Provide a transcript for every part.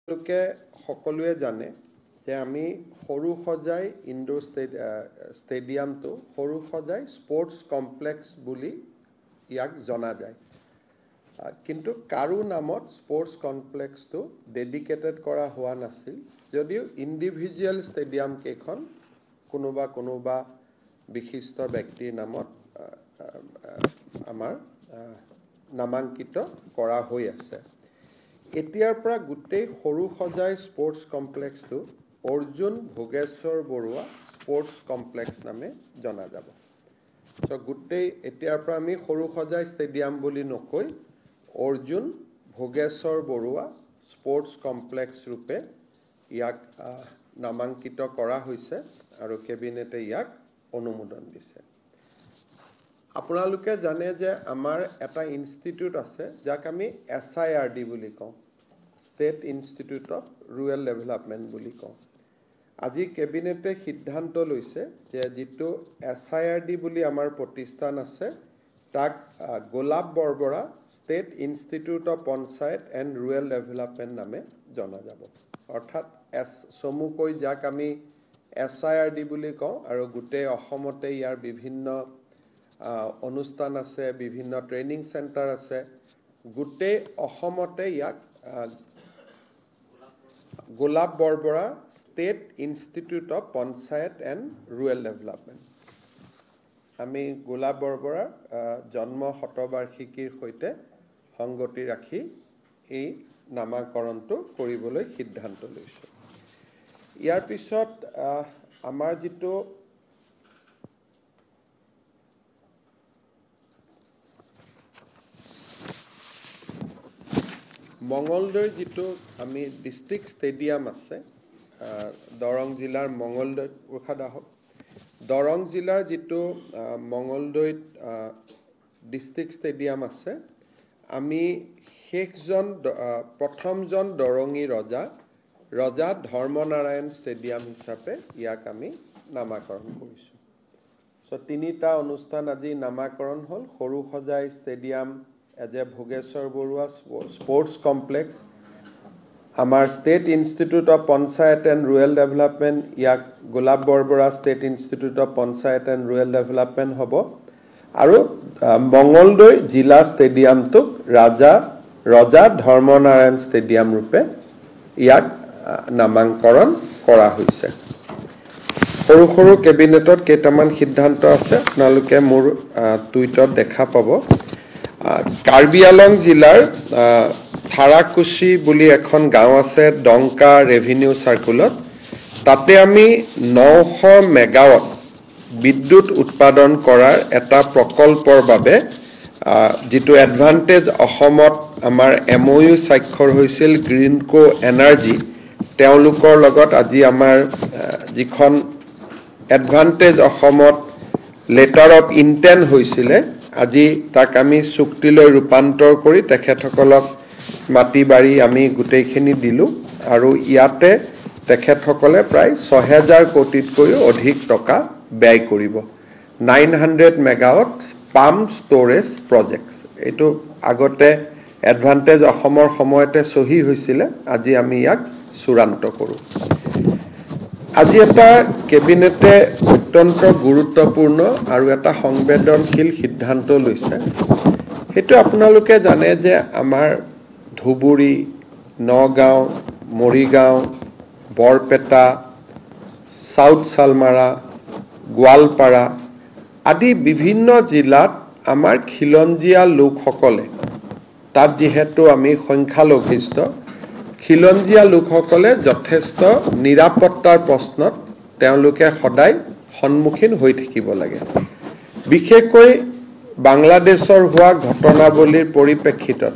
লোকে সকলোৱে জানে যে আমি সৰু সজাই ইনডোৰ ষ্টেডিয়ামটো সৰু সজাই স্পোৰ্টস কমপ্লেক্স বুলি ইয়াক জনা যায় কিন্তু কাৰো নামত স্পোৰ্টস কমপ্লেক্সটো ডেডিকেটেড কৰা হোৱা নাছিল যদিও ইন্ডিভিজুয়াল ষ্টেডিয়াম কেখন কোনোবা বিশিষ্ট ব্যক্তিৰ নামত আমাৰ নামাঙ্কিত কৰা হৈ আছে এতিয়াৰ পৰা গুটেই সৰু সজাই স্পোৰ্টস কমপ্লেক্সটো অৰ্জুন ভোগেশ্বৰ বৰুৱা স্পোৰ্টস কমপ্লেক্স নামে জনা যাব সো গুটেই এতিয়াৰ পৰা আমি সৰু সজাই ষ্টেডিয়াম বুলি নকৈ অৰ্জুন ভোগেশ্বৰ বৰুৱা স্পোৰ্টস কমপ্লেক্স ৰূপে ইয়াক নামাঙ্কিত কৰা হৈছে আৰু কেবিনেটে ইয়াক অনুমোদন দিছে আপোনালোকে জানে যে আমাৰ এটা ইনষ্টিটিউট আছে যাক আমি SIRD বুলি কওঁ state institute of rural development বুলি কওঁ আজি কেবিনেটে সিদ্ধান্ত লৈছে যে যেটো SIRD বুলি আমাৰ প্ৰতিষ্ঠান আছে তাক Golap Borbora state institute of panchayat and rural development নামে জনা যাব অৰ্থাৎ সমুকৈ যাক আমি SIRD বুলি কওঁ আৰু গুটেই অসমতে ইয়াৰ বিভিন্ন অনুষ্ঠান আছে বিভিন্ন ট্ৰেনিং সেন্টাৰ আছে গুটেই অসমতে ইয়াক Golap Borbora state institute of panchayat and rural development আমি গোলাপ বৰবৰা জন্ম শতবাৰ্ষিকীৰ সৈতে সংগতি ৰাখি এই নামাকৰণটো কৰিবলৈ সিদ্ধান্ত লৈছো ইয়াৰ পিছত আমাৰ যেটো মঙ্গলদৈ যেটো আমি ডিস্ট্ৰিক্ট স্টেডিয়াম আছে দৰং জিলাৰ মঙ্গলদৈ উখাদাহক দৰং জিলাৰ যেটো মঙ্গলদৈ ডিস্ট্ৰিক্ট স্টেডিয়াম আছে আমি প্ৰথমজন দৰঙী ৰজা ধৰ্মনাৰায়ণ ষ্টেডিয়াম হিচাপে ইয়াক আমি নামাকৰণ কৰিছো সো তিনিটা অনুষ্ঠান আজি নামাকৰণ হল সৰু সজাই ষ্টেডিয়াম এজে ভোগেশ্বৰ বৰুৱা স্পোৰ্টস কমপ্লেক্স আমাৰ state institute of panchayat and rural development ইয়াক Golap Borbora state institute of panchayat and rural development হ'ব আৰু মঙ্গলদৈ জিলা ষ্টেডিয়ামটোক ৰজা ধৰ্মনাৰায়ণ ষ্টেডিয়াম ৰূপে ইয়াক নামাকৰণ কৰা হৈছে সৰু সৰু কেবিনেটত কেইটামান সিদ্ধান্ত আছে আপোনালোকে মোৰ টুইটত দেখা পাব কাৰ্বি আলং জিলাৰ থাৰাকুছি বুলি এখন গাঁও আছে ডংকা ৰেভিনিউ সাৰ্কুলত তাতে আমি 900 মেগাৱাট বিদ্যুৎ উৎপাদন কৰাৰ এটা প্ৰকল্পৰ বাবে যেটো এডভান্টেজ অসমত আমাৰ MOU স্বাক্ষৰ হৈছিল গ্ৰীনকো এনাৰ্জি তেওঁলোকৰ লগত আজি আমাৰ যিখন এডভান্টেজ অসমত লেটাৰ অফ ইন্টেন্ট হৈছিল আজি তাক আমি চুক্তিলৈ ৰূপান্তৰ কৰি তেখেতসকলক মাটি বাৰী আমি গুটেইখিনি দিলু আৰু ইয়াতে তেখেতসকলে প্ৰায় 6000 কোটিতকৈ অধিক টকা ব্যয় কৰিব 900 মেগাৱাট পাম্প ষ্টোৰেজ প্ৰজেক্টছ এটো আগতে এডভান্টেজ অসমৰ সময়তে সহি হৈছিল আজি আমি ইয়াক চূড়ান্ত কৰো আজি এটা কেবিনেটে অত্যন্ত গুৰুত্বপূৰ্ণ আৰু এটা সংবেদনশীল সিদ্ধান্ত লৈছে হেতু আপোনালোকে জানে যে আমাৰ ধুবুৰী নগাঁও মৰিগাঁও বৰপেটা সাউথ সালমাৰা গোৱালপাৰা আদি বিভিন্ন জিলাত আমাৰ খিলঞ্জীয়া লোকসকলে তাত যেহেতু আমি সংখ্যালঘিষ্ঠ খিলঞ্জীয়া লোকসকলে যথেষ্ট নিৰাপত্তাৰ প্ৰশ্নত তেওঁলোকে সদায় সন্মুখীন হৈ থাকিব লাগে বিশেষকৈ বাংলাদেশৰ হোৱা ঘটনাৱলীৰ পৰিপ্ৰেক্ষিতত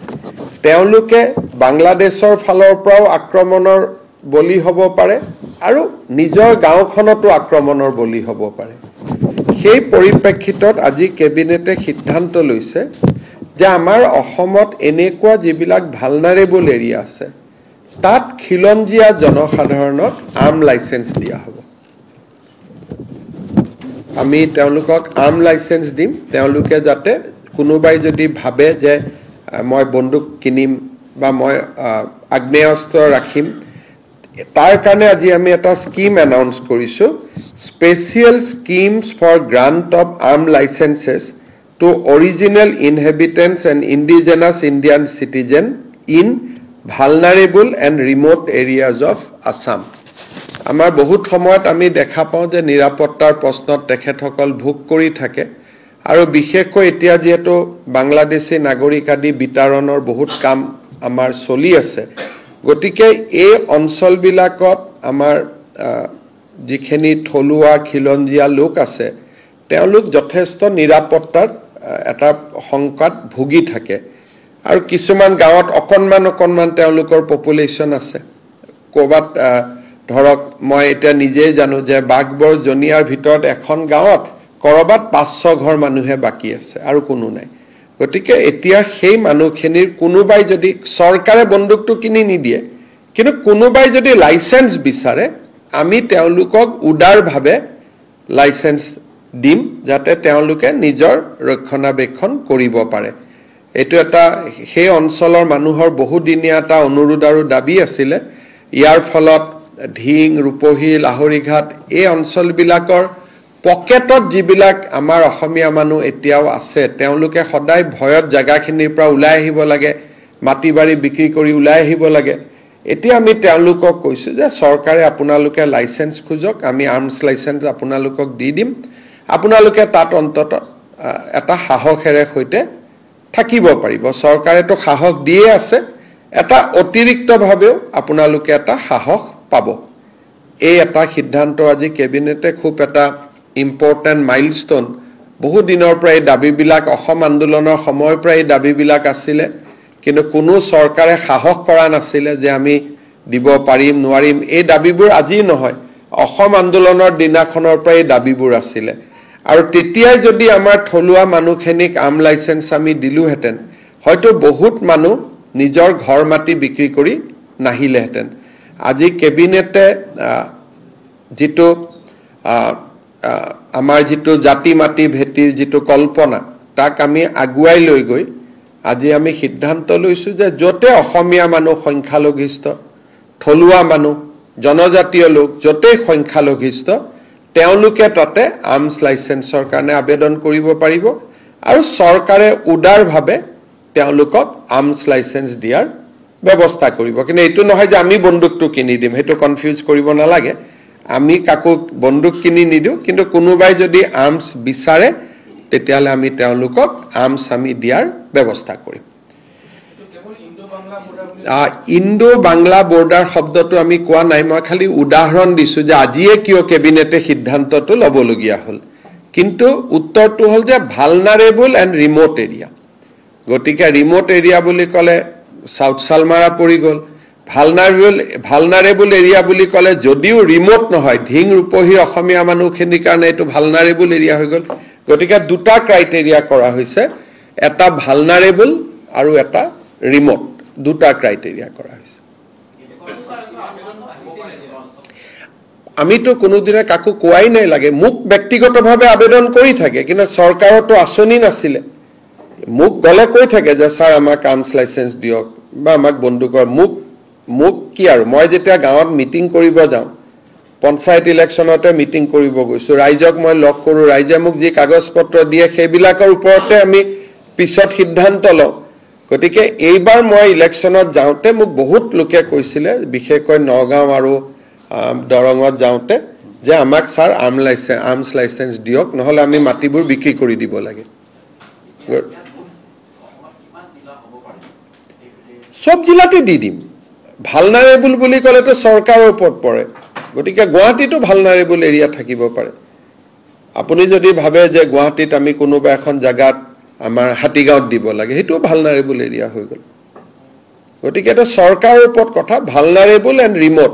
তেওঁলোকে বাংলাদেশৰ ফালৰ পৰাও আক্ৰমণৰ বলি হ'ব পাৰে আৰু নিজৰ গাঁওখনতো আক্ৰমণৰ বলি হ'ব পাৰে সেই পৰিপ্ৰেক্ষিতত আজি কেবিনেটে সিদ্ধান্ত লৈছে যে আমাৰ অসমত এনেকুৱা যিবিলাক ভালনাৰেবল এৰিয়া আছে তাত খিলঞ্জীয়া জনসাধাৰণক আৰ্ম লাইসেন্স দিয়া হ'ব আমি তেওঁলোকক আৰ্ম লাইসেন্স দিম তেওঁলোকে যাতে কোনোবাই যদি ভাবে যে মই বন্দুক কিনিম বা মই আগ্নেয়াস্ত্ৰ ৰাখিম তাৰ কাৰণে আজি আমি এটা স্কিম এনাউন্স কৰিছো special schemes for grant of arm licences to original inhabitants and indigenous Indian citizen in vulnerable and remote areas of Assam আমাৰ বহুত সময়ত আমি দেখা পাওঁ যে নিৰাপত্তাৰ প্ৰশ্নত তেখেতসকল ভোগ কৰি থাকে আৰু বিশেষকৈ এতিয়া যেহেতু বাংলাদেশী নাগৰিক আদি বিতৰণৰ বহুত কাম আমাৰ চলি আছে গতিকে এই অঞ্চলবিলাকত আমাৰ যিখিনি থলুৱা খিলঞ্জীয়া লোক আছে তেওঁলোক যথেষ্ট নিৰাপত্তাৰ এটা সংকট ভুগি থাকে আৰু কিছুমান গাঁৱত অকণমান তেওঁলোকৰ পপুলেশ্যন আছে ক'বাত ধৰক মই এতিয়া নিজেই জানো যে বাগবৰ জনিয়াৰ ভিতৰত এখন গাঁৱত কৰবাত 500 ঘৰ মানুহে বাকি আছে আৰু কোনো নাই গতিকে এতিয়া সেই মানুহখিনিৰ কোনোবাই যদি চৰকাৰে বন্দুকটো কিনি নিদিয়ে কিন্তু কোনোবাই যদি লাইসেন্স বিচাৰে আমি তেওঁলোকক উদাৰভাৱে লাইসেন্স দিম যাতে তেওঁলোকে নিজৰ ৰক্ষণাবেক্ষণ কৰিব পাৰে এটো এটা সেই অঞ্চলৰ মানুহৰ বহুদিনীয়া এটা অনুৰোধ আৰু দাবী আছিল ইয়াৰ ফলত ঢিং ৰূপহী লাহৰিঘাট এই অঞ্চলবিলাকৰ পকেটত যিবিলাক আমাৰ অসমীয়া মানুহ এতিয়াও আছে তেওঁলোকে সদায় ভয়ত জাগাখিনিৰ পৰা ওলাই আহিব লাগে মাটিবাৰী বিক্ৰী কৰি ওলাই আহিব লাগে এতিয়া আমি তেওঁলোকক কৈছো যে চৰকাৰে আপোনালোকে লাইসেন্স খুজক আমি আৰ্মছ লাইসেন্স আপোনালোকক দি দিম আপোনালোকে তাত অন্তত এটা সাহসেৰে সৈতে থাকিব পাৰিব চৰকাৰেতো সাহস দিয়ে আছে এটা অতিৰিক্তভাৱেও আপোনালোকে এটা সাহস পাব এই এটা সিদ্ধান্ত আজি কেবিনেটে খুব এটা ইম্পৰ্টেন্ট মাইলস্টোন বহু দিনৰ পৰা এই দাবীবিলাক অসম আন্দোলনৰ সময়ৰ পৰা এই দাবীবিলাক আছিল কিন্তু কোনো চৰকাৰে সাহস কৰা নাছিল যে আমি দিব পাৰিম নোৱাৰিম এই দাবীবোৰ আজি নহয় অসম আন্দোলনৰ দিনাখনৰ পৰা এই দাবীবোৰ আছিল আৰু তেতিয়াই যদি আমাৰ থলুৱা মানুহখিনিক আৰ্ম লাইসেন্স আমি দিলোহেঁতেন হয়তো বহুত মানুহ নিজৰ ঘৰ মাটি বিক্ৰী কৰি নাহিলেহেঁতেন আজি কেবিনেটে যেটো আমাৰ যেটো জাতি মাটি ভেটিৰ যেটো কল্পনা তাক আমি আগুৱাই লৈ গৈ আজি আমি সিদ্ধান্ত লৈছো যে যতে অসমীয়া মানুহ সংখ্যালঘিষ্ঠ থলুৱা মানুহ জনজাতীয় লোক যতে সংখ্যালঘিষ্ঠ তেওঁলোকে তাতে আৰ্মছ লাইসেন্সৰ কাৰণে আবেদন কৰিব পাৰিব আৰু চৰকাৰে উদাৰভাৱে তেওঁলোকক আৰ্মছ লাইসেন্স দিয়াৰ ব্যৱস্থা কৰিব কিন্তু এটো নহয় যে আমি বন্দুকটো কিনি দিম হেতু কনফিউজ কৰিব নালাগে আমি কাকো বন্দুক কিনি নিদিও কিন্তু কোনোবাই যদি আৰ্মছ বিচাৰে তেতিয়ালে আমি তেওঁলোকক আৰ্মছ আমি দিয়াৰ ব্যৱস্থা কৰিম ইণ্ডো বাংলা বৰ্ডাৰ শব্দটো আমি কোৱা নাই মই খালি উদাহৰণ দিছো যে আজিয়ে কিয় কেবিনেটে সিদ্ধান্তটো লবলগীয়া হল কিন্তু উত্তৰটো হল যে ভালনাৰেবল এণ্ড ৰিমোট এৰিয়া গতিকে ৰিমোট এৰিয়া বুলি কলে সাউথ সালমাৰা পৰি গল ভালনাৰেবল এৰিয়া বুলি কলে যদিও ৰিমোট নহয় ঢিং ৰূপহীৰ অসমীয়া মানুহখিনিৰ কাৰণে এটো ভালনাৰেবল এৰিয়া হৈ গল গতিকে দুটা ক্ৰাইটেৰিয়া কৰা হৈছে এটা ভালনাৰেবল আৰু এটা ৰিমোট দুটা ক্ৰাইটেৰিয়া কৰা হৈছে আমিতো কোনোদিনে কাকো কোৱাই নাই লাগে মোক ব্যক্তিগতভাৱে আবেদন কৰি থাকে কিন্তু চৰকাৰতো আঁচনি নাছিলে মোক গলে কৈ থাকে যে স্যাৰ আমাক আৰ্মছ লাইসেন্স দিয়ক বা আমাক বন্দুকৰ মোক কি আৰু মই যেতিয়া গাঁৱত মিটিং কৰিব যাওঁ পঞ্চায়ত ইলেকশ্যনতে মিটিং কৰিব গৈছো ৰাইজক মই লগ কৰো ৰাইজে মোক যি কাগজ পত্ৰ দিয়ে সেইবিলাকৰ ওপৰতে আমি পিছত সিদ্ধান্ত লওঁ গতিকে এইবাৰ মই ইলেকশ্যনত যাওঁতে মোক বহুত লোকে কৈছিলে বিশেষকৈ নগাঁও আৰু দৰঙত যাওঁতে যে আমাক স্যাৰ আৰ্মছ লাইসেন্স দিয়ক নহলে আমি মাটিবোৰ বিক্ৰী কৰি দিব লাগে সব জিলাতে দি দিম ভালনাৰেবল বুলি কলেতো চৰকাৰৰ ওপৰত পৰে গতিকে গুৱাহাটীতো ভালনাৰেবল এৰিয়া থাকিব পাৰে আপুনি যদি ভাবে যে গুৱাহাটীত আমি কোনোবা এখন জাগাত আমাৰ হাতীগাঁৱত দিব লাগে হেতু ভালনাৰেবল এৰিয়া হৈ গল গতিকে এটা চৰকাৰৰ ওপৰত কথা ভালনাৰেবল এণ্ড ৰিমোট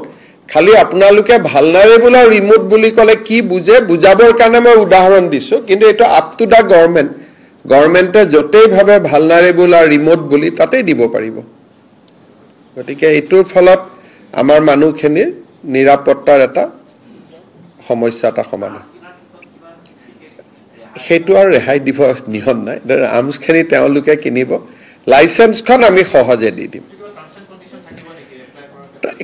খালি আপোনালোকে ভালনাৰেবল আৰু ৰিমোট বুলি কলে কি বুজে বুজাবৰ কাৰণে মই উদাহৰণ দিছো কিন্তু এটা আপ টু দা গভৰ্ণমেণ্টে যতেই ভাবে ভালনাৰেবল আৰু ৰিমোট বুলি তাতেই দিব পাৰিব গতিকে এইটোৰ ফলত আমাৰ মানুহখিনিৰ নিৰাপত্তাৰ এটা সমস্যা এটা সমাধান সেইটো আৰু ৰেহাই দিব নিয়ম নাই আৰ্মছখিনি তেওঁলোকে কিনিব লাইসেন্সখন আমি সহজে দি দিম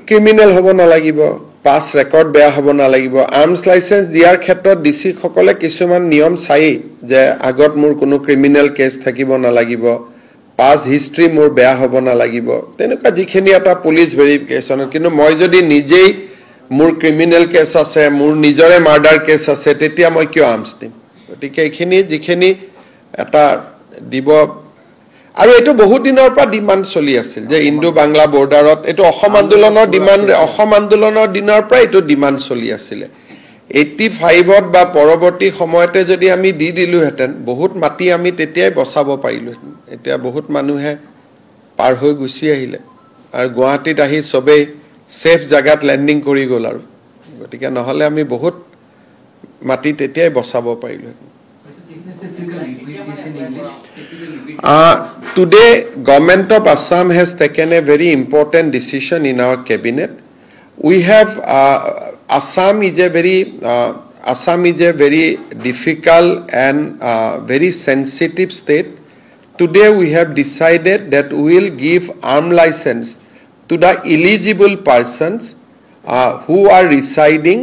ক্ৰিমিনেল হ'ব নালাগিব, পাছ ৰেকৰ্ড বেয়া হ'ব নালাগিব, আৰ্মছ লাইচেন্স দিয়াৰ ক্ষেত্ৰত ডিচি সকলে কিছুমান নিয়ম চাই যে আগত মোৰ কোনো ক্ৰিমিনেল কেছ থাকিব নালাগিব, পাছ হিষ্ট্ৰী মোৰ বেয়া হ'ব নালাগিব, তেনেকুৱা যিখিনি এটা পুলিচ ভেৰিফিকেশ্যন। কিন্তু মই যদি নিজেই মোৰ ক্ৰিমিনেল কেছ আছে, মোৰ নিজৰে মাৰ্ডাৰ কেছ আছে, তেতিয়া মই কিয় আৰ্মছ দিম? গতিকে এইখিনি যিখিনি এটা দিব, আৰু এইটো বহুত দিনৰ পৰা ডিমাণ্ড চলি আছিল যে ইণ্ডো বাংলা বৰ্ডাৰত, এইটো অসম আন্দোলনৰ ডিমাণ্ড, অসম আন্দোলনৰ দিনৰ পৰা এইটো ডিমাণ্ড চলি আছিলে। 85ত বা পৰৱৰ্তী সময়তে যদি আমি দি দিলোহেঁতেন, বহুত মাটি আমি তেতিয়াই বচাব পাৰিলোহেঁতেন। এতিয়া বহুত মানুহে পাৰ হৈ গুচি আহিলে আৰু গুৱাহাটীত আহি চবেই ছেফ জাগাত লেণ্ডিং কৰি গ'ল আৰু। গতিকে নহ'লে আমি বহুত মাটি তেতিয়াই বচাব পাৰিলোহেঁতেন। Today, Government of Assam has taken a very important decision in our cabinet. We have Assam is a very difficult and very sensitive state. Today, we have decided that we will give arm license to the eligible persons who are residing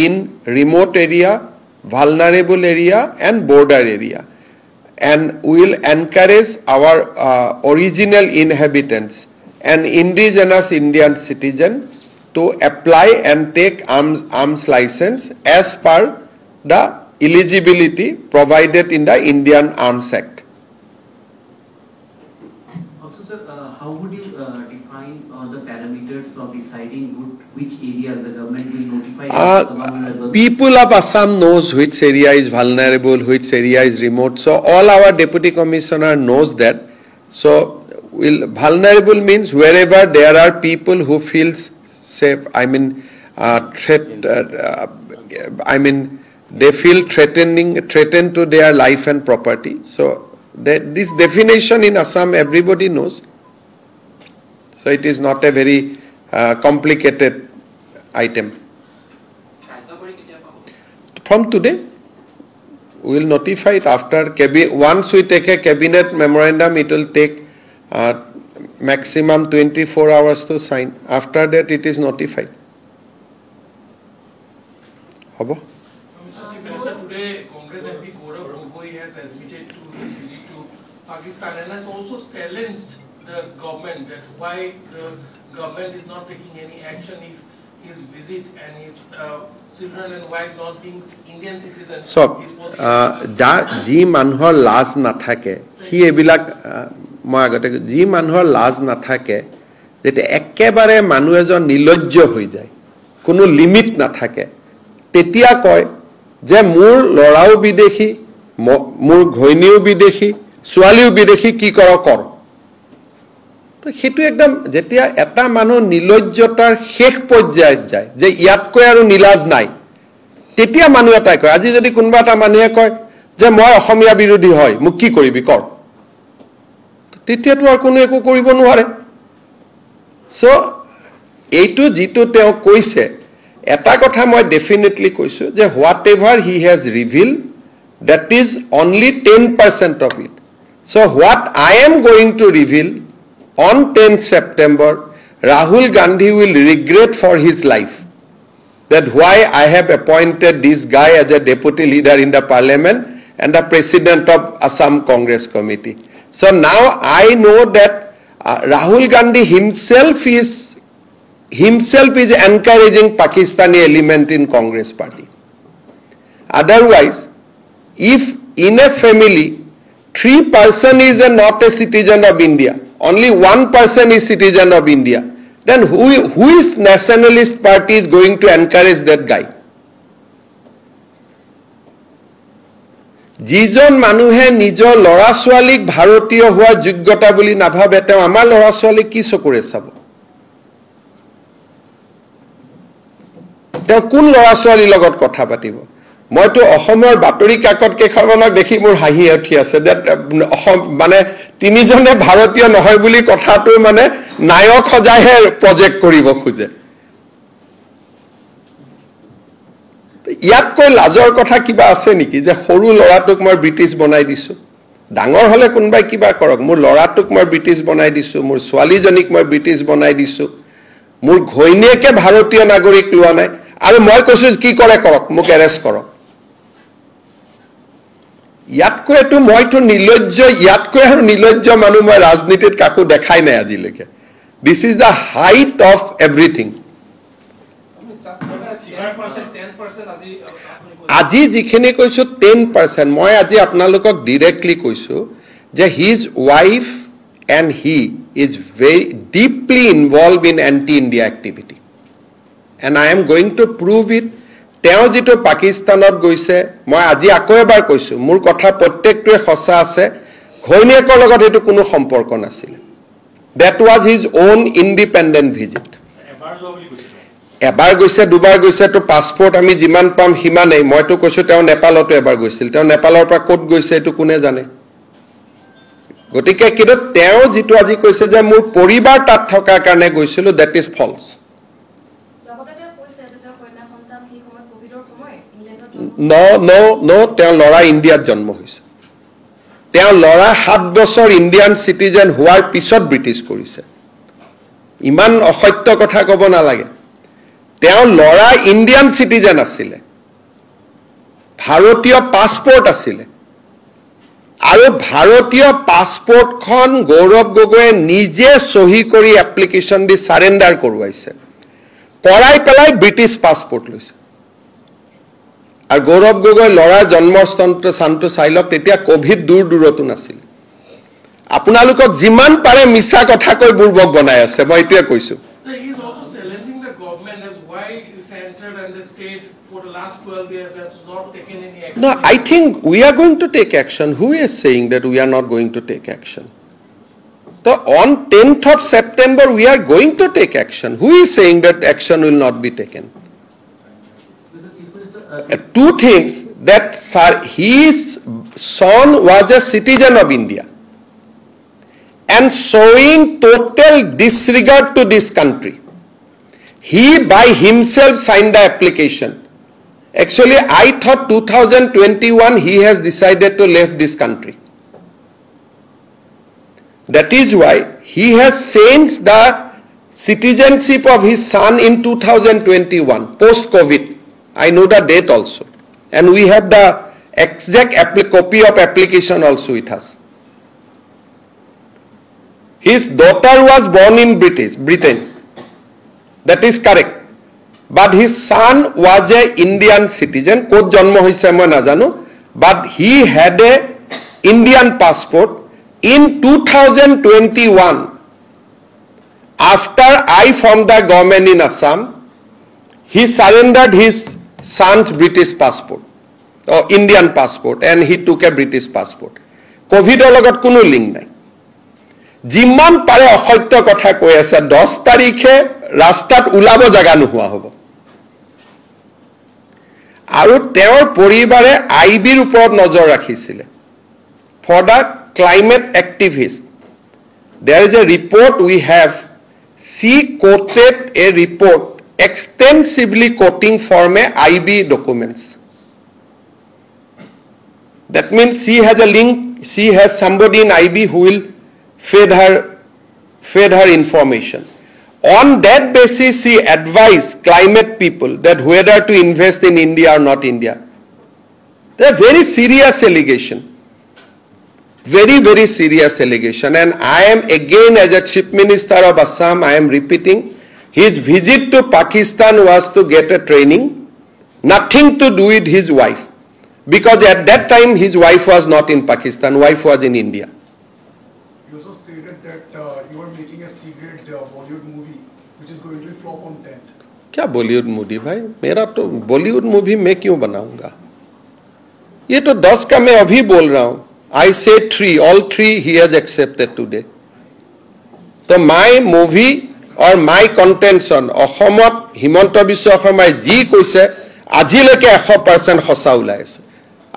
in remote area, vulnerable area, and border area. And we will encourage our original inhabitants and indigenous Indian citizens to apply and take arms license as per the eligibility provided in the Indian Arms Act. Also, sir, how would you define the parameters of deciding which areas the government will notify? People of Assam knows which area is vulnerable, which area is remote. So all our deputy commissioner knows that. So vulnerable means wherever there are people who feels safe. They feel threatened to their life and property. So this definition in Assam everybody knows. So it is not a very complicated item. From today, we will notify it after once we take a cabinet memorandum, it will take maximum 24 hours to sign. After that, it is notified. Habo? Mr. Today, Congress MP Gaurav Gogoi has admitted to his visit to Pakistan and has also challenged the government that why the government is not taking any action if his visit and his children and wife not being Indian citizens. So, ji manhor laj nathake, hi ebilak moi agote ji manhor laj nathake, jete ekkebare manu ejon nilojjo hoi jay, kono limit nathake, tetia koy je mur lorao bideshi, mur ghoiniu bideshi, swaliu bideshi ki koro kor. সেইটো একদম যেতিয়া এটা মানুহ নিলজ্জতাৰ শেষ পৰ্যায়ত যায় যে ইয়াতকৈ আৰু নিলাজ নাই, তেতিয়া মানুহ এটাই কয়, আজি যদি কোনোবা এটা মানুহে কয় যে মই অসমীয়া বিৰোধী হয়, মোক কি কৰিবি কৰ, তেতিয়াতো আৰু কোনো একো কৰিব নোৱাৰে। সো এইটো যিটো তেওঁ কৈছে, এটা কথা মই ডেফিনেটলি কৈছো যে what ever he has reveal, that is only 10% of it. So what I am going to reveal on 10th September, Rahul Gandhi will regret for his life that why I have appointed this guy as a deputy leader in the parliament and the president of Assam Congress Committee. So now I know that Rahul Gandhi himself is encouraging Pakistani element in Congress party. Otherwise, if in a family 3 persons is not a citizen of India, only 1 person is citizen of India, then who is nationalist party is going to encourage that guy? যিজন মানুহে নিজৰ লৰা ছোৱালীক ভাৰতীয় হোৱাৰ যোগ্যতা বুলি নাভাবে, তেওঁ আমাৰ লৰা ছোৱালীক কি চকুৰে চাব? তেওঁ কোন লৰা ছোৱালীৰ লগত কথা পাতিব? মইতো অসমৰ বাতৰি কাকত কেইখনক দেখি মোৰ হাঁহি উঠি আছে যে মানে তিনিজনে ভাৰতীয় নহয় বুলি কথাটো মানে নায়ক সজাইহে প্ৰজেক্ট কৰিব খোজে। ইয়াতকৈ লাজৰ কথা কিবা আছে নেকি যে সৰু ল'ৰাটোক মই ব্ৰিটিছ বনাই দিছো? ডাঙৰ হলে কোনোবাই কিবা কৰক, মোৰ ল'ৰাটোক মই ব্ৰিটিছ বনাই দিছো, মোৰ ছোৱালীজনীক মই ব্ৰিটিছ বনাই দিছো, মোৰ ঘৈণীয়েকে ভাৰতীয় নাগৰিক লোৱা নাই আৰু মই কৈছো কি কৰে কৰক মোক এৰেষ্ট কৰক ইয়াতকৈ এটো মইতো নিলজ্জ ইয়াতকৈ আৰু নিলজ্জ মানুহ মই ৰাজনীতিত কাকো দেখাই নাই আজিলৈকে this is the height of everything আজি যিখিনি কৈছো 10% মই আজি আপোনালোকক ডাইৰেক্টলি কৈছো যে his wife and he is very deeply involved in anti-India activity. And I am going to prove it. তেওঁ যেটো পাকিস্তানত গৈছে মই আজি আকৌ এবাৰ কৈছো মোৰ কথা প্ৰত্যেকটোৱে সঁচা আছে ঘৈণীয়েকৰ লগত এটো কোনো সম্পৰ্ক নাছিল that was his own independent visit এবাৰ গৈছে দুবাৰ গৈছে তো পাসপোৰ্ট আমি যিমান পাম হিমানেই মইতো কৈছো তেওঁ নেপালতো এবাৰ গৈছিল তেওঁ নেপালৰ পৰা ক'ত গৈছে এটো কোনে জানে গতিকে কিন্তু তেওঁ যেটো আজি কৈছে যে মোৰ পৰিবাৰ তাত থকাৰ কাৰণে গৈছিল দ্যাট ইজ ফলস নো তেওঁ লৰা ইণ্ডিয়াত জন্ম হৈছে তেওঁ লৰা 7 বছৰ ইণ্ডিয়ান সিটিজেন হোৱাৰ পিছত ব্ৰিটিছ কৰিছে ইমান অসত্য কথা ক'ব নালাগে তেওঁ লৰা ইণ্ডিয়ান সিটিজেন আছিল ভাৰতীয় পাসপোৰ্ট আছিল আৰু ভাৰতীয় পাসপোৰ্টখন গৌৰৱ গগৈয়ে নিজে সহি কৰি এপ্লিকেশন দি সাৰেন্ডাৰ কৰোৱাইছে কৰাই পেলাই ব্ৰিটিছ পাসপোৰ্ট লৈছে আৰু গৌৰৱ গগৈ লৰা জন্মস্থানটো শান্তু চাইলক তেতিয়া কোভিড দূৰতো নাছিল আপোনালোকক যিমান পাৰে মিছা কথা কৈ বুৰবক বনাই আছে মই এতিয়া কৈছো He is also challenging the government as why the center and the state for the last 12 years has not taken any action. No, I think we are going to take action. Who is saying that we are not going to take action? So on 10th of September we are going to take action. Who is saying that action will not be taken? Two things, that his son was a citizen of India and showing total disregard to this country. He by himself signed the application. Actually, I thought 2021 he has decided to leave this country. That is why he has changed the citizenship of his son in 2021, post-COVID. I know the date also. And we have the exact copy of application also with us. His daughter was born in Britain. That is correct. But his son was a Indian citizen. Kot janmo hoise moi najano. But he had a Indian passport. In 2021, after I formed the government in Assam, he surrendered his son's British passport or Indian passport and he took a British passport. COVID logot kono link nai. যিমান পাৰে অসত্য কথা কৈ আছে 10 তাৰিখে ৰাস্তাত উলাব জাগা নোহোৱা হ'ব আৰু তেওঁৰ পৰিবাৰে আইবিৰ ওপৰত নজৰ ৰাখিছিল for the climate activist there is a report we have she quoted a report extensively quoting from a IB documents that means she has a link she has somebody in IB who will fed her information. On that basis, she advised climate people that whether to invest in India or not India. They are very serious allegation. Very, very serious allegation. And I am again, as a Chief Minister of Assam, I am repeating, his visit to Pakistan was to get a training, nothing to do with his wife. Because at that time, his wife was not in Pakistan, wife was in India. You also stated that you are making a C-grade Bollywood movie which is going to be flop on 10th. क्या Bollywood movie भाई मेरा तो Bollywood movie मैं क्यों बनाऊंगा ये तो 10 का मैं अभी बोल रहा हूं I say 3 all 3 he has accepted today तो my movie or my contention অসমত হিমন্ত বিশ্ব শৰ্মাই যি কৈছে আজিলৈকে 100% সঁচা ওলাই আছে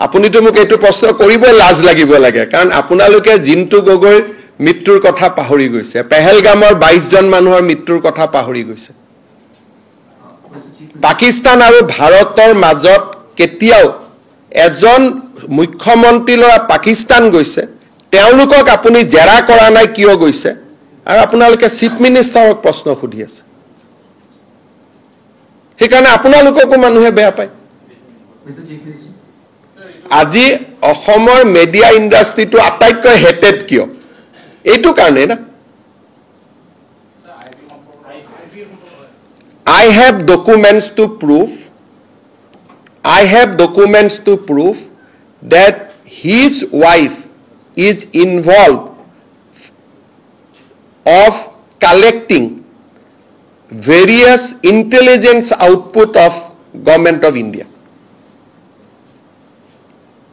আপুনিতো মোক এইটো প্ৰশ্ন কৰিব লাজ লাগিব লাগে কাৰণ আপোনালোকে জিন্তু গগৈৰ মৃত্যুৰ কথা পাহৰি গৈছে পেহেলগামৰ 22 জন মানুহৰ মৃত্যুৰ কথা পাহৰি গৈছে পাকিস্তান আৰু ভাৰতৰ মাজত কেতিয়াও এজন মুখ্যমন্ত্ৰী লৰা পাকিস্তান গৈছে তেওঁলোকক আপুনি জেৰা কৰা নাই কিয় গৈছে আৰু আপোনালোকে চিফ মিনিষ্টাৰক প্ৰশ্ন সুধি আছে সেইকাৰণে আপোনালোককো মানুহে বেয়া পায় Mr. Chief Minister. আজি অসমৰ মিডিয়া ইণ্ডাষ্ট্ৰিটো আটাইতকৈ হেটেড কিয় এইটো কাৰণে না I have documents to prove that his wife is involved of collecting various intelligence output of Government of India.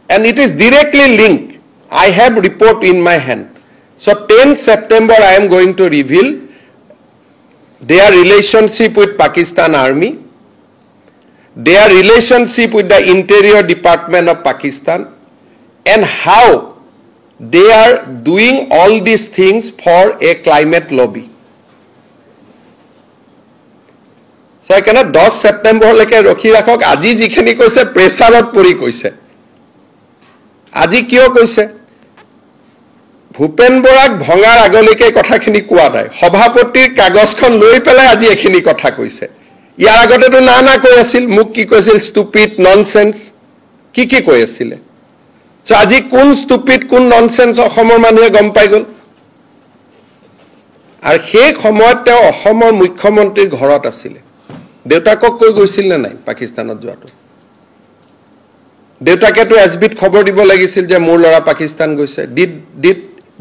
And it is directly linked. I have report in my hand. So 10th September I am going to reveal their relationship with Pakistan Army, their relationship with the Interior Department of Pakistan, and how they are doing all these things for a climate lobby. So I cannot 10 September leke rokhi rakhok aji jikhini koise pressurot pori koise আজি কিয় কৈছে ভূপেন বৰাক ভঙাৰ আগলৈকে কথাখিনি কোৱা নাই সভাপতিৰ কাগজখন লৈ পেলাই আজি এখিনি কথা কৈছে ইয়াৰ আগতেতো না কৈ আছিল মোক কি কৈছিল ষ্টুপিড ননসেন্স কি কৈ আছিল সো আজি কোন ষ্টুপিড কোন ননসেন্স অসমৰ মানুহে গম পাই গল আৰু সেই সময়ত তেওঁ অসমৰ মুখ্যমন্ত্ৰীৰ ঘৰত আছিল দেউতাকক কৈ গৈছিল নে নাই পাকিস্তানত যোৱাটো দেউতাকেতো এছবিত খবৰ দিব লাগিছিল যে মোৰ লৰা পাকিস্তান গৈছে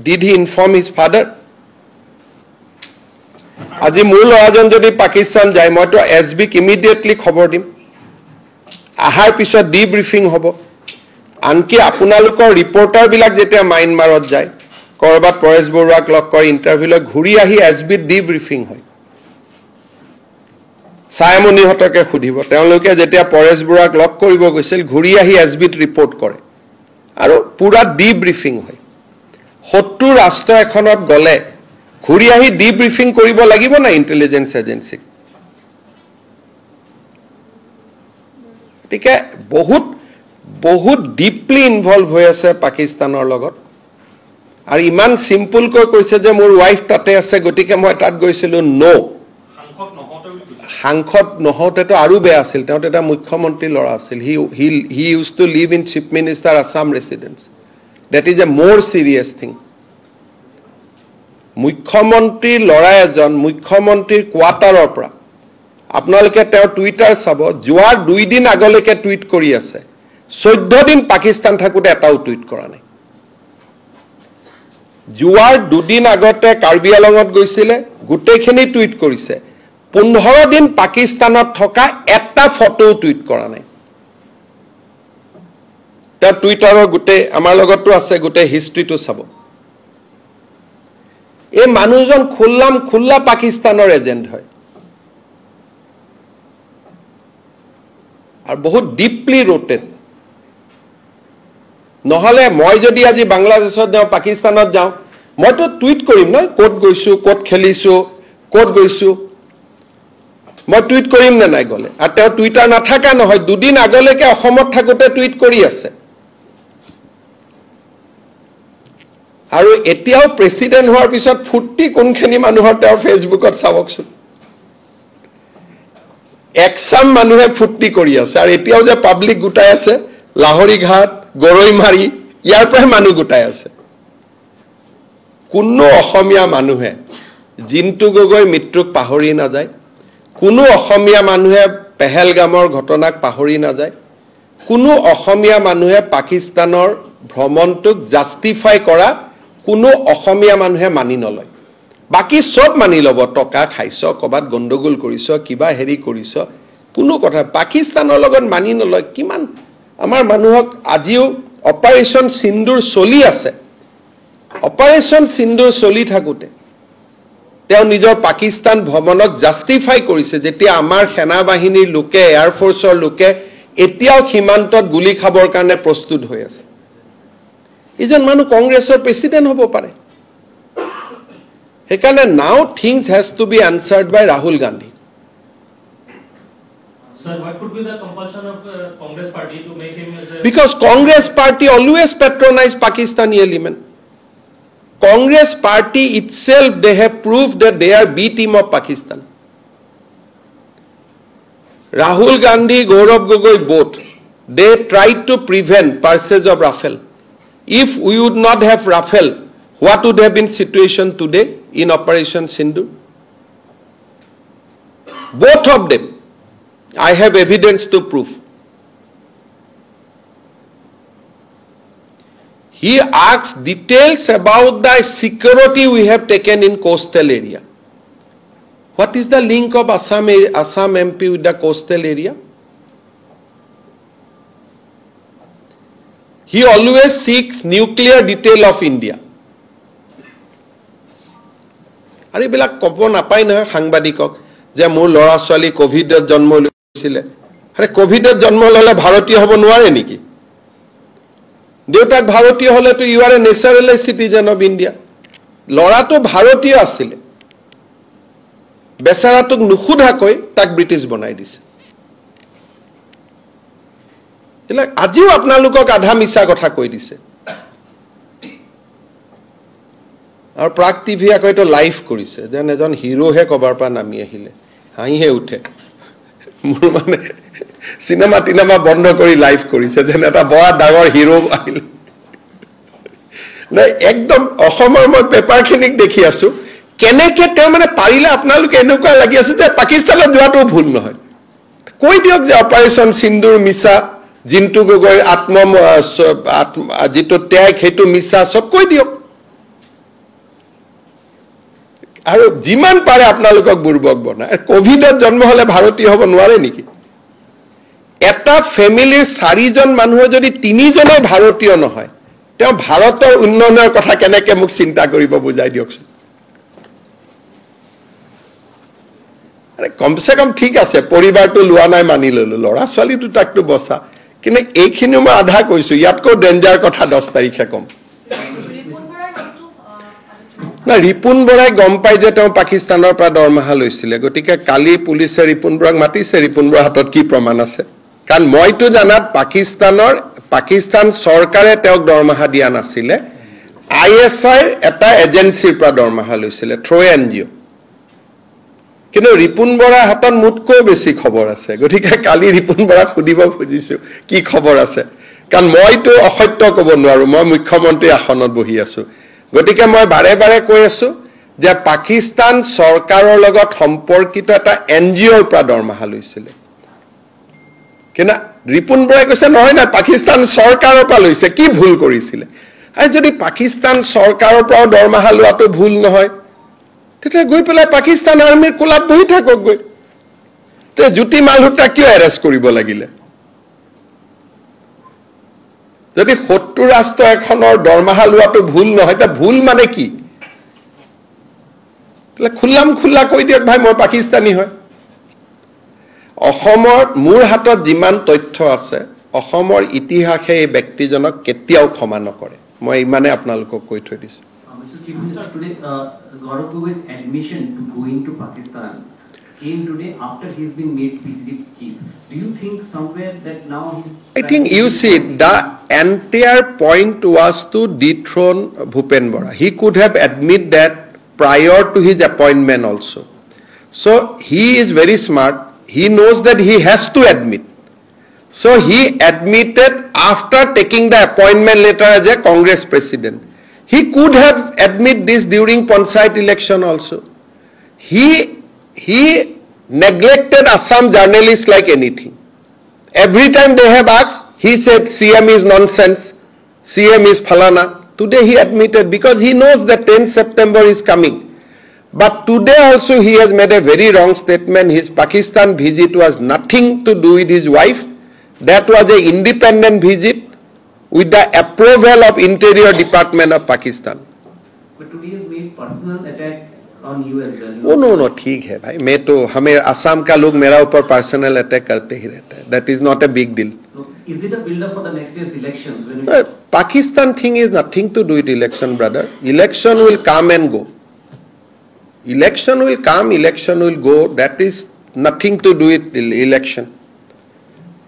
did he inform his father আজি মোৰ লৰাজন যদি পাকিস্তান যায় মইতো এছবিক ইমিডিয়েটলি খবৰ দিম আহাৰ পিছত ডিব্ৰিফিং হ'ব আনকি আপোনালোকৰ ৰিপৰ্টাৰ বিলাক যেতিয়া মাইনমাৰত যায় কৰবাত পৰেশ বৰুৱাক লগ কৰি ইন্টাৰভিউ লৈ ঘূৰি আহি এছবিত ডিব্ৰিফিং হয় সায়মনিহতকে খুদিব তেওঁলোকে যেতিয়া পৰেশ বৰুৱাক লগ কৰিব গৈছিল ঘূৰি আহি এছবিত ৰিপৰ্ট কৰে আৰু পুৰা ডিব্ৰিফিং হয় 70 ৰাষ্ট্ৰ এখনত গলে ঘূৰি আহি ডিব্ৰিফিং কৰিব লাগিব না ইন্টেলিজেন্স এজেন্সি ঠিক বহুত ডিপলি ইনভলভ হৈ আছে পাকিস্তানৰ লগত আৰু ইমান সিম্পল কৈ কৈছে যে মোৰ ওয়াইফ তাতে আছে গতিকে মই তাত গৈছিলো নো সাংসদ নহওঁতেতো আৰু বেয়া আছিল তেওঁ এটা মুখ্যমন্ত্ৰী ল'ৰা আছিল he use to live in chief minister Assam residence that is a more serious thing মুখ্যমন্ত্ৰীৰ ল'ৰা এজন মুখ্যমন্ত্ৰীৰ কোৱাৰ্টাৰৰ পৰা আপোনালোকে তেওঁ টুইটাৰ চাব যোৱাৰ 2 দিন আগলৈকে টুইট কৰি আছে 14 দিন পাকিস্তান থাকোতে এটাও টুইট কৰা নাই যোৱাৰ 2 দিন আগতে কাৰ্বি আলঙত গৈছিলে গোটেইখিনি টুইট কৰিছে 15 দিন পাকিস্তানত থকা এটা ফটো টুইট কৰা নাই তা টুইটাৰৰ গোটে আমাৰ লগতো আছে গোটে হিষ্ট্ৰীটো চাব এই মানুহজন খুল্লা পাকিস্তানৰ এজেন্ট হয় আৰু বহুত ডিপলি ৰোটেড নহলে মই যদি আজি বাংলাদেশত যাওঁ পাকিস্তানত যাওঁ মইতো টুইট কৰিম ন কোট গৈছো কোট খেলিছো কোট গৈছো মই টুইট কৰিম নে নাই গলে আৰু তেওঁ টুইটাৰ নাথাকা নহয় 2 দিন আগলৈকে অসমত থাকোতে টুইট কৰি আছে আৰু এতিয়াও প্ৰেসিডেন্ট হোৱাৰ পিছত ফুটি কোনখিনি মানুহৰ তেওঁৰ ফেসবুকত চাবকচোন একসাম মানুহে ফুটি কৰি আছে আৰু এতিয়াও যে পাব্লিক গুটাই আছে লাহৰি ঘাট গৰৈমাৰী ইয়াৰ পৰা মানুহ গুটাই আছে কোনো অসমীয়া মানুহে জিন্তু গগৈ মৃত্যুক পাহৰি না যায় কোনো অসমীয়া মানুহে পেহেলগামৰ ঘটনাক পাহৰি না যায় কোনো অসমীয়া মানুহে পাকিস্তানৰ ভ্ৰমণটোক জাস্টিফাই কৰা কোনো অসমীয়া মানুহে মানি নলয় বাকি সব মানি লব টকা খাইছ কবাত গণ্ডগোল কৰিছ কিবা হেৰি কৰিছ কোনো কথা পাকিস্তানৰ লগত মানি নলয় কিমান আমাৰ মানুহক আজিও অপাৰেশন সিন্দুৰ চলি আছে অপাৰেশন সিন্দুৰ চলি থাকোতে তেওঁ নিজৰ পাকিস্তান ভ্ৰমণক জাস্টিফাই কৰিছে যেতিয়া আমাৰ সেনা বাহিনীৰ লোকে এয়াৰ ফোৰ্সৰ লোকে এতিয়াও সীমান্তত গুলি খাবৰ কাৰণে প্ৰস্তুত হৈ আছে ইজন মানুহ কংগ্ৰেছৰ প্ৰেসিডেন্ট হ'ব পাৰে সেইকাৰণে now things has to be answered by Rahul Gandhi Sir, what could be the compulsion of Congress party to make him as a... Because Congress party always patronize Pakistani element. Congress party itself, they have proved that they are B team of Pakistan. Rahul Gandhi, Gaurav Gogoi both, they tried to prevent purchase of Rafale. If we would not have Rafale, what would have been situation today in Operation Sindoor? Both of them. I have evidence to prove. He asked details about the security we have taken in coastal area. What is the link of Assam MP with the coastal area? He always seeks nuclear detail of India. Are এইবিলাক কব নাপাই না সাংবাদিকক যে মোৰ লৰা ছোৱালী কোভিডত জন্ম লৈছিলে আৰে কোভিডত জন্ম ললে ভাৰতীয় হ'ব নোৱাৰে নেকি দেউতাক ভাৰতীয় হলে তো you are a natural citizen of India লৰাটো ভাৰতীয় আছিল বেচাৰাটোক নুখুধাকৈ তাক ব্ৰিটিছ বনাই দিছে এলা আজিও আপোনালোকক আধা মিছা কথা কৈ দিছে আৰু প্ৰাক টিভি আকৈতো লাইভ কৰিছে যেন এজন হিৰোহে কবাৰ পৰা নামি আহিলে হাঁহিহে উঠে মোৰ মানে সিনেমা টিনেমা বন্ধ কৰি লাইভ কৰিছে যেন এটা বড় ডাঙৰ হিৰো আহিল নাই একদম অসমৰ মই পেপাৰখিনিক দেখি আছো কেনেকে তেওঁ মানে পাৰিলে আপোনালোকে এনেকুৱা লাগি আছে যে পাকিস্তানত যোৱাটো ভুল নহয় কৈ দিয়ক যে অপাৰেচন সিন্দুৰ মিছা জিন্তু গগৈৰ যিটো ত্যাগ সেইটো মিছা সব কৈ দিয়ক আৰু যিমান পাৰে আপোনালোকক বুৰ্বক বনায় কোভিডত জন্ম হলে ভাৰতীয় হ'ব নোৱাৰে নেকি এটা ফ্যামিলিৰ 4 জন মানুহৰ যদি 3 জনে ভাৰতীয় নহয় তেওঁ ভাৰতৰ উন্নয়নৰ কথা কেনেকে মোক চিন্তা কৰিব বুজাই দিয়কচোন আৰে কমসে কম ঠিক আছে পৰিবাৰটো লোৱা নাই মানি ললো লৰা ছোৱালী দুটাকটো বসা কিন্তু এইখিনি মই আধা কৈছো ইয়াতকৈ ডেঞ্জাৰ কথা 10 তাৰিখে কম না ৰিপুন বৰাই গম পাই যে তেওঁ পাকিস্তানৰ পৰা দৰমহা লৈছিলে গতিকে কালি পুলিচে ৰিপুন বৰাক মাতিছে ৰিপুন বৰাৰ হাতত কি প্ৰমাণ আছে কাৰণ মইতো জানাত পাকিস্তান চৰকাৰে তেওঁক দৰমহা দিয়া নাছিলে আইএসআই এটা এজেন্সিৰ পৰা দৰমহা লৈছিলে থ্ৰো এনজিও কিন্তু ৰিপুন বৰাৰ হাতত মুতকৈ বেছি খবৰ আছে গতিকে কালি ৰিপুন বৰাক সুধিব খুজিছো কি খবৰ আছে কাৰণ মইতো অসত্য ক'ব নোৱাৰো মই মুখ্যমন্ত্ৰী আসনত বহি আছো গতিকে মই বাৰে বাৰে কৈ আছো যে পাকিস্তান চৰকাৰৰ লগত সম্পৰ্কিত এটা এনজিওৰ পৰা দৰমহা লৈছিলে কিনা ৰিপুন বৰাই কৈছে নহয় না পাকিস্তান চৰকাৰৰ পৰা লৈছে কি ভুল কৰিছিলে আই যদি পাকিস্তান চৰকাৰৰ পৰা দৰমহা লোৱাটো ভুল নহয় তেতিয়া গৈ পেলাই পাকিস্তান আৰ্মিৰ কোলাত বহি থাকক গৈ তে জুতি মালহুটা কিয় এৰেষ্ট কৰিব লাগিলে যদি 70 ৰাষ্ট্ৰ এখনৰ দৰমহা লোৱাটো ভুল নহয় তা ভুল মানে কি তাহলে খুল্লা কৈ দিয়ক ভাই মই পাকিস্তানী হয় অসমৰ মোৰ হাতত যিমান তথ্য আছে অসমৰ ইতিহাসে এই ব্যক্তিজনক কেতিয়াও ক্ষমা নকৰে মই ইমানে আপোনালোকক কৈ থৈ দিছো Mr. Chief Minister, today Gaurav Gogoi's admission to going to Pakistan came today after he's been made PCC chief. Do you think somewhere that now he's... I think you see the entire point was to dethrone Bhupen Bora. He could have admitted that prior to his appointment also. So he is very smart. He knows that he has to admit. So he admitted after taking the appointment letter as a Congress president. He could have admitted this during Panchayat election also. He neglected Assam journalists like anything. Every time they have asked, he said CM is nonsense, CM is falana. Today he admitted because he knows that 10th September is coming. But today also he has made a very wrong statement. His Pakistan visit was nothing to do with his wife. That was an independent visit with the approval of Interior Department of Pakistan. But today he has made personal attack on you as well. Oh no, ठीक है भाई मैं तो हमें असम का लोग मेरा ऊपर पर्सनल अटैक करते ही रहते हैं that is not a big deal. So, is it a build up for the next year's elections? When Pakistan thing is nothing to do with election, brother. Election will come and go. Election will come, election will go. That is nothing to do with election.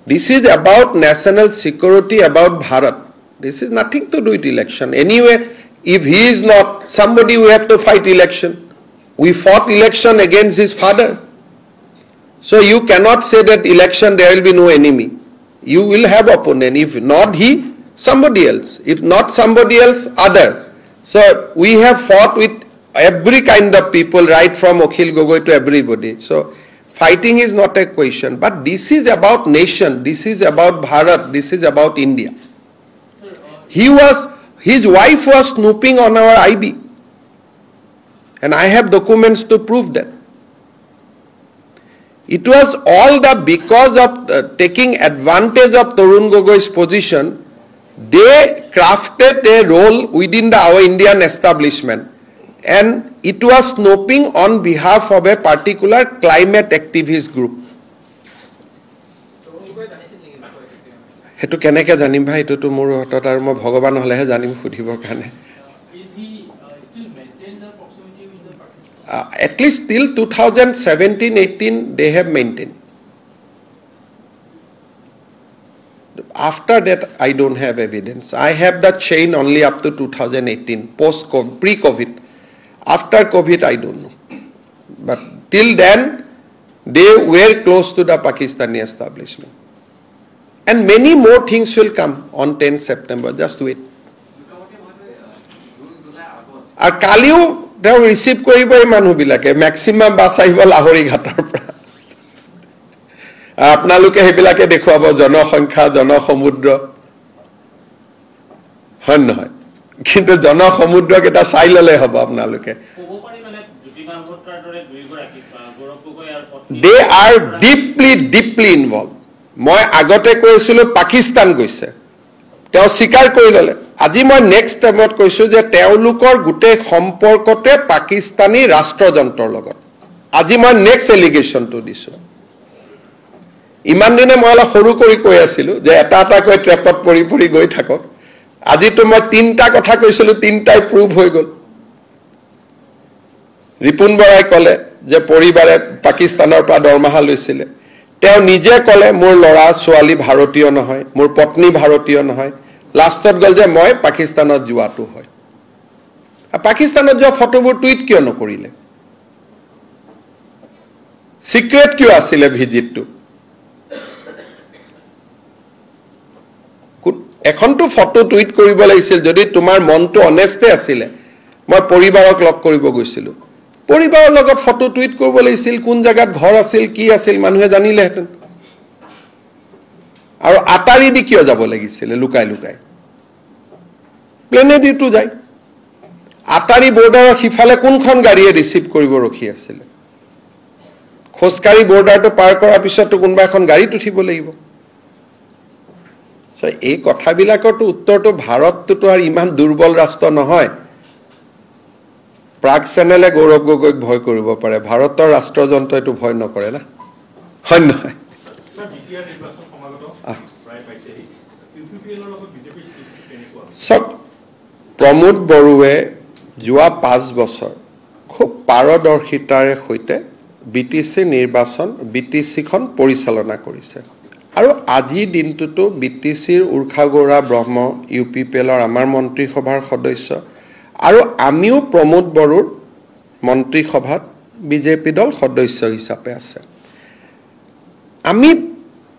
This is about national security, about Bharat. This is nothing to do with election. Anyway, if he is not, somebody will have to fight election. We fought election against his father. So you cannot say that election there will be no enemy. You will have opponent. If not he, somebody else. If not somebody else, other. So we have fought with every kind of people, right from Akhil Gogoi to everybody. So fighting is not a question. But this is about nation. This is about Bharat. This is about India. His wife was snooping on our IB. And I have documents to prove that. It was all because of taking advantage of Tarun Gogoi's position, they crafted a role within our Indian establishment. And it was snooping on behalf of a particular climate activist group. Hetu keneke janim bhai, etu to mor hatot aru moi bhagavan holehe janim sudhibor karone. At least till 2017-18 they have maintained. After that I don't have evidence. I have the chain only up to 2018, post-COVID, pre-COVID. After COVID I don't know. But till then they were close to the Pakistani establishment. And many more things will come on 10th September. Just wait. Ar kaliu তেওঁ receive কৰিব এই মানুহবিলাকে maximum bus আহিব লাহৰি ঘাটৰ পৰা আপোনালোকে সেইবিলাকে দেখুৱাব জনসংখ্যা জনসমুদ্ৰ হয় নহয় কিন্তু জনসমুদ্ৰক এটা চাই ললে হ'ব আপোনালোকে দে আৰ ডিপলি ইনভলভ মই আগতে কৈছিলো পাকিস্তান গৈছে তেওঁ স্বীকাৰ কৰি ললে আজি মই নেক্সট টাইমত কৈছো যে তেওঁলোকৰ গুটে সম্পৰ্কতে পাকিস্তানী ৰাষ্ট্ৰযন্ত্ৰৰ লগত আজি মই নেক্সট এলিগেশনটো দিছো ইমান দিনে মই অলপ সৰু কৰি কৈ আছিলো যে এটা কৈ ট্ৰেপত পৰি গৈ থাকক আজি তো মই তিনটা কথা কৈছিলো তিনটাই প্ৰুভ হৈ গল ৰিপুন বৰাই কলে যে পৰিবাৰে পাকিস্তানৰ পৰা দৰমহা লৈছিলে তেওঁ নিজে কলে মোৰ লৰা ছোৱালী ভাৰতীয় নহয় মোৰ পত্নী ভাৰতীয় নহয় লাষ্টত গল যে মই পাকিস্তানত যোৱাটো হয় পাকিস্তানত যোৱা ফটোবোৰ টুইট কিয় নকৰিলে সিক্ৰেট কিয় আছিল ভিজিটটো এখনটো ফটো টুইট কৰিব লাগিছিল যদি তোমাৰ মনটো অনেষ্টে আছিল মই পৰিবাৰক লগ কৰিব গৈছিলো পৰিবাৰৰ লগত ফটো টুইট কৰিব লাগিছিল কোন জায়গাত ঘৰ আছিল কি আছিল মানুহে জানিলেহেঁতেন আৰু আটাৰি দি কিয় যাব লাগিছিল লুকাই প্লেনে দি তো যায় আটাৰি বৰ্ডাৰৰ সিফালে কোনখন গাড়ীয়ে ৰিচিভ কৰিব ৰখি আছিল খোজকাৰী বৰ্ডাৰটো পাৰ কৰাৰ পিছতো কোনবা এখন গাড়ীত উঠিব লাগিব সো এই কথাবিলাকৰটো উত্তৰটো ভাৰতটো আৰু ইমান দুৰ্বল ৰাষ্ট্ৰ নহয় প্ৰাগ চেনেলে গৌৰৱ গগৈক ভয় কৰিব পাৰে ভাৰতৰ ৰাষ্ট্ৰযন্ত্ৰটো ভয় নকৰে না হয় নহয় সব প্ৰমোদ বৰুৱে যোৱা 5 বছৰ খুব পাৰদৰ্শিতাৰে সৈতে বিটিসি নিৰ্বাচন বিটিসিখন পৰিচালনা কৰিছে আৰু আজি দিনটোতো বিটিসিৰ উৰ্খাগৌৰা ব্ৰহ্ম ইউপিপিএলৰ আমাৰ মন্ত্ৰী সভাৰ সদস্য আৰু আমিও প্ৰমোদ বৰুৰ মন্ত্ৰী সভাত বিজেপি দল সদস্য হিচাপে আছে আমি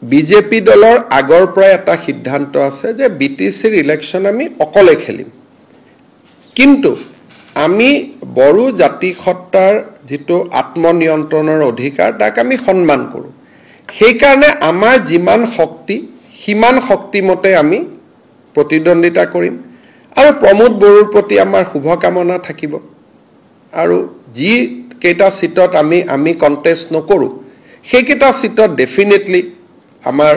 বিজেপি দলৰ আগৰ পৰা এটা সিদ্ধান্ত আছে যে বিটিসিৰ ইলেকশন আমি অকলে খেলিম কিন্তু আমি বড়ো জাতি সত্তাৰ যেটো আত্মনিয়ন্ত্ৰণৰ অধিকাৰ তাক আমি সন্মান কৰো সেই কাৰণে আমাৰ যিমান শক্তি হিমান শক্তি মতে আমি প্ৰতিদ্বন্দিতা কৰিম আৰু প্ৰমোদ বড়োৰ প্ৰতি আমাৰ শুভকামনা থাকিব আৰু যি কেইটা সিটত আমি কন্টেস্ট নকৰো সেই কেইটা সিটত ডেফিনেটলি আমাৰ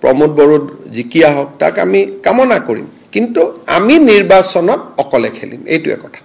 প্ৰমোদ বড়ো জিকিয়া হওক তাক আমি কামনা কৰিম কিন্তু আমি নিৰ্বাচনত অকলে খেলিম এইটোৱে কথা